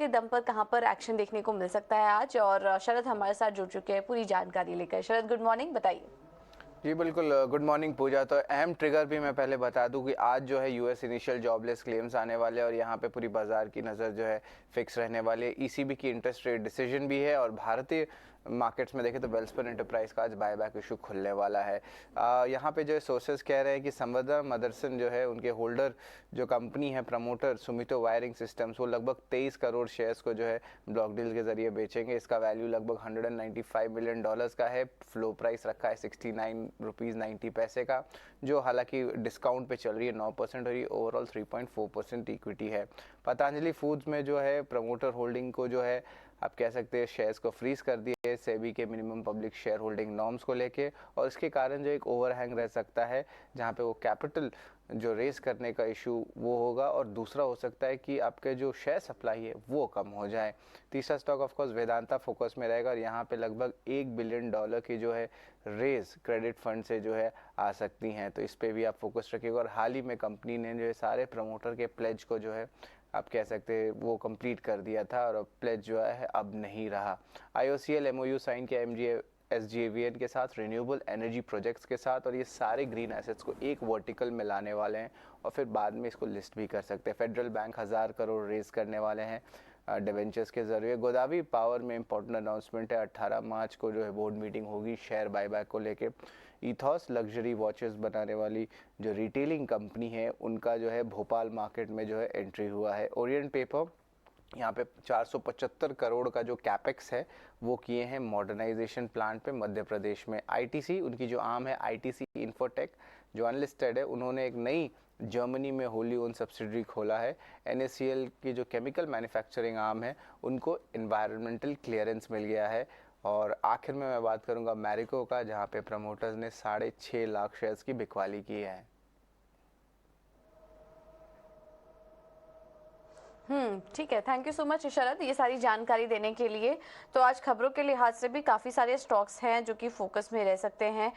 के दम पर कहां पर एक्शन देखने को मिल सकता है आज, और शरद हमारे साथ जुड़ चुके हैं पूरी जानकारी लेकर। शरद, गुड मॉर्निंग, बताइए। जी बिल्कुल, गुड मॉर्निंग पूजा। तो अहम ट्रिगर भी मैं पहले बता दूं कि आज जो है यूएस इनिशियल जॉबलेस क्लेम्स आने वाले हैं और यहाँ पे पूरी बाजार की नज़र जो है फिक्स रहने वाली है। ईसीबी की इंटरेस्ट रेट डिसीजन भी है और भारतीय मार्केट्स में देखें तो वेल्सपन एंटरप्राइज का आज बायबैक इशू खुलने वाला है। यहाँ पे जो है सोर्सेज कह रहे हैं कि संवेदा मदरसन जो है उनके होल्डर जो कंपनी है प्रमोटर सुमितो वायरिंग सिस्टम्स, वो लगभग 23 करोड़ शेयर्स को जो है ब्लॉक डील के जरिए बेचेंगे। इसका वैल्यू लगभग $195 मिलियन का है। फ्लो प्राइस रखा है 69 रुपीज़ 90 पैसे का, जो हालांकि डिस्काउंट पे चल रही है 9% और ये ओवरऑल 3.4% इक्विटी है। पतंजलि फूड्स में जो है प्रमोटर होल्डिंग को जो है आप कह सकते हैं शेयर्स को फ्रीज कर दिए सेबी के minimum public share holding norms को लेके, और इसके कारण जो एक ओवरहैंग रह सकता है जहां पे वो कैपिटल जो रेस करने का इशू वो होगा, और दूसरा हो सकता है कि आपके जो शेयर सप्लाई है वो कम हो जाए। तीसरा stock of course Vedanta focus में रहेगा और यहाँ पे लगभग $1 बिलियन की जो है रेस क्रेडिट फंड से जो है आ सकती हैं, तो इस पे भी आप फोकस रखिएगा। और हाल ही में कंपनी ने जो है सारे प्रमोटर के प्लेज को जो है आप कह सकते हैं वो कंप्लीट कर दिया था और अब प्लेज जो है अब नहीं रहा। IOCL MOU साइन किया SJVN के साथ रिन्यूएबल एनर्जी प्रोजेक्ट्स के साथ, और ये सारे ग्रीन एसेट्स को एक वर्टिकल में लाने वाले हैं और फिर बाद में इसको लिस्ट भी कर सकते हैं। फेडरल बैंक 1000 करोड़ रेज करने वाले हैं डिवेंचर्स के जरिए। गोदावरी पावर में इंपॉर्टेंट अनाउंसमेंट है, 18 मार्च को जो है बोर्ड मीटिंग होगी शेयर बायबैक को लेके। इथॉस लग्जरी वॉचेस बनाने वाली जो रिटेलिंग कंपनी है उनका जो है भोपाल मार्केट में जो है एंट्री हुआ है। ओरिएंट पेपर यहाँ पे 475 करोड़ का जो कैपेक्स है वो किए हैं मॉडर्नाइजेशन प्लांट पे मध्य प्रदेश में। ITC उनकी जो आर्म है ITC इन्फोटेक जो अनलिस्टेड है, उन्होंने एक नई जर्मनी में होली ओन सब्सिडरी खोला है। NACL की जो केमिकल मैन्युफैक्चरिंग आर्म है उनको एनवायरमेंटल क्लियरेंस मिल गया है। और आखिर में मैं बात करूंगा मैरिको का, जहाँ पे प्रमोटर्स ने 6.5 लाख शेयर्स की बिकवाली की है। ठीक है, थैंक यू सो मच शरद ये सारी जानकारी देने के लिए। तो आज खबरों के लिहाज से भी काफ़ी सारे स्टॉक्स हैं जो कि फोकस में रह सकते हैं।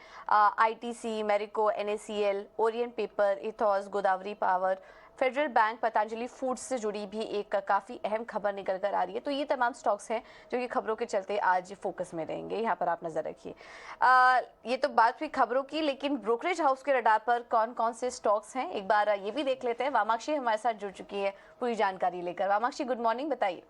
ITC, Marico, NACL, Orient paper, ethos, Godavari power, federal bank, Patanjali foods से जुड़ी भी एक काफ़ी अहम खबर निकल कर आ रही है। तो ये तमाम स्टॉक्स हैं जो कि खबरों के चलते आज फोकस में रहेंगे, यहाँ पर आप नज़र रखिए। ये तो बात हुई खबरों की, लेकिन ब्रोकरेज हाउस के रडार पर कौन कौन से स्टॉक्स हैं एक बार ये भी देख लेते हैं। वामाक्षी हमारे साथ जुड़ चुकी है पूरी जानकारी लेकर। वामाक्षी, गुड मॉर्निंग, बताइए।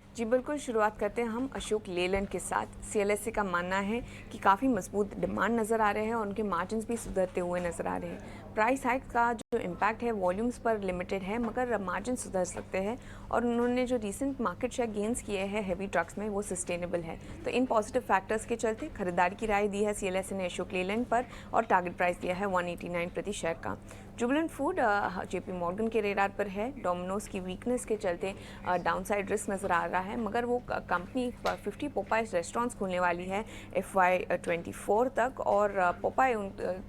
जी बिल्कुल, शुरुआत करते हैं हम अशोक लेलैंड के साथ। CLSA का मानना है कि काफ़ी मजबूत डिमांड नज़र आ रहे हैं और उनके मार्जिन्स भी सुधरते हुए नज़र आ रहे हैं। प्राइस हाइक का जो इम्पैक्ट है वॉल्यूम्स पर लिमिटेड है, मगर मार्जिन सुधर सकते हैं और उन्होंने जो रिसेंट मार्केट शेयर गेंस किए हैं हेवी ट्रक्स में वो सस्टेनेबल है। तो इन पॉजिटिव फैक्टर्स के चलते खरीदारी की राय दी है CLSA ने अशोक लेलैंड पर और टारगेट प्राइस दिया है 189 प्रति शेयर का। जुबिलेंट फूड JP मॉर्गन के रेडार पर है। डोमिनोज की वीकनेस के चलते डाउनसाइड रिस्क नज़र आ रहा है, मगर वो कंपनी 50 पोपाइज रेस्टोरेंट्स खोलने वाली है FY24 तक, और पोपाई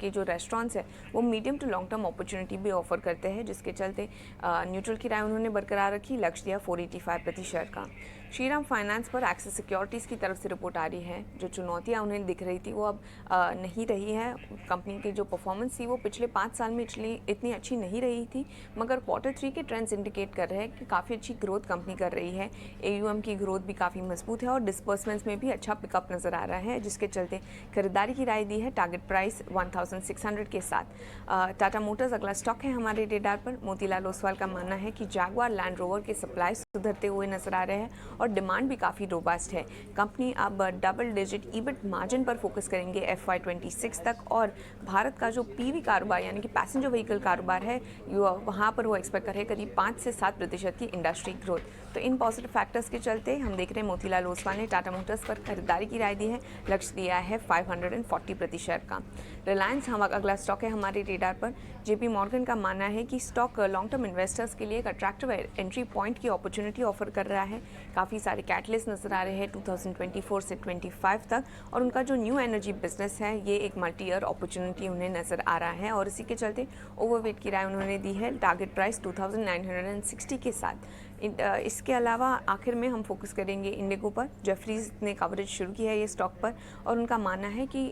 के जो रेस्टोरेंट्स है वो medium to long term opportunity भी ऑफर करते हैं, जिसके चलते न्यूट्रल की राय उन्होंने बरकरार रखी। लक्ष्य दिया 485 प्रति शेयर का। श्रीराम फाइनेंस पर एक्सिस सिक्योरिटीज़ की तरफ से रिपोर्ट आ रही है। जो चुनौतियां उन्हें दिख रही थी वो अब नहीं रही है। कंपनी की जो परफॉर्मेंस थी वो पिछले 5 साल में इतनी अच्छी नहीं रही थी, मगर Q3 के ट्रेंड्स इंडिकेट कर रहे हैं कि काफ़ी अच्छी ग्रोथ कंपनी कर रही है। AUM की ग्रोथ भी काफ़ी मजबूत है और डिस्बर्समेंट्स में भी अच्छा पिकअप नज़र आ रहा है, जिसके चलते खरीदारी की राय दी है टारगेट प्राइस 1600 के साथ। टाटा मोटर्स अगला स्टॉक है हमारे रेडार पर। मोतीलाल ओसवाल का मानना है कि जैगुआर लैंड रोवर के सप्लाई सुधरते हुए नजर आ रहे हैं और डिमांड भी काफ़ी रोबस्ट है। कंपनी अब डबल डिजिट EBIT मार्जिन पर फोकस करेंगे FY26 तक, और भारत का जो PV कारोबार यानी कि पैसेंजर व्हीकल कारोबार है वहाँ पर वो एक्सपेक्ट कर रहे हैं करीब 5 से 7% की इंडस्ट्री ग्रोथ। तो इन पॉजिटिव फैक्टर्स के चलते हम देख रहे हैं मोतीलाल ओसवाल ने टाटा मोटर्स पर खरीदारी की राय दी है। लक्ष्य दिया है 540 प्रति शेयर का। रिलायंस हम अगला स्टॉक है हमारे रेडार पर। JP मॉर्गन का मानना है कि स्टॉक लॉन्ग टर्म इन्वेस्टर्स के लिए एक अट्रैक्टिव एंट्री पॉइंट की अपॉर्चुनिटी ऑफर कर रहा है। काफ़ी सारे कैटलिस्ट नजर आ रहे हैं 2024 से 25 तक, और उनका जो न्यू एनर्जी बिजनेस है ये एक मल्टी ईयर अपॉर्चुनिटी उन्हें नजर आ रहा है, और इसी के चलते ओवरवेट की राय उन्होंने दी है। टारगेट प्राइस 2960 के साथ। इसके अलावा आखिर में हम फोकस करेंगे इंडिगो पर। जेफरीज ने कवरेज शुरू की है ये स्टॉक पर और उनका मानना है कि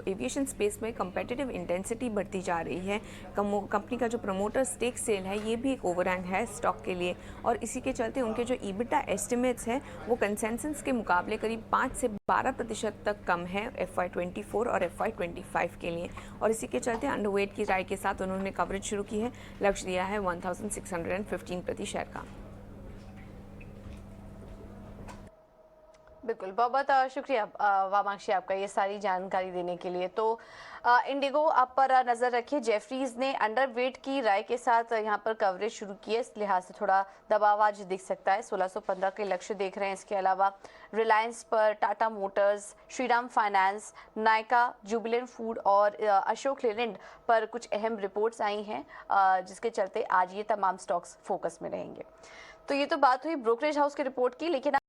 एविएशन स्पेस में कंपेटिटिव इंटेंसिटी बढ़ती जा रही है। कंपनी का जो प्रमोटर स्टेक सेल है ये भी एक ओवरहैंग है स्टॉक के लिए और इसी के चलते उनके जो ईबिटा एस्टिमेट्स हैं वो कंसेंसस के मुकाबले करीब 5 से 12% तक कम है FY24 और FY25 के लिए और इसी के चलते अंडरवेट की राय के साथ उन्होंने कवरेज शुरू की है। लक्ष्य दिया है 1615 प्रति शेयर का। बिल्कुल, बहुत बहुत शुक्रिया वामाक्षी आपका ये सारी जानकारी देने के लिए। तो इंडिगो आप पर नज़र रखिए। जेफरीज ने अंडरवेट की राय के साथ यहाँ पर कवरेज शुरू की है, इस लिहाज से थोड़ा दबाव आज दिख सकता है। 1615 के लक्ष्य देख रहे हैं। इसके अलावा रिलायंस पर, Tata Motors, Shriram finance, Nykaa, Jubilant food और अशोक लेलैंड पर कुछ अहम रिपोर्ट्स आई हैं जिसके चलते आज ये तमाम स्टॉक्स फोकस में रहेंगे। तो ये तो बात हुई ब्रोकरेज हाउस की रिपोर्ट की, लेकिन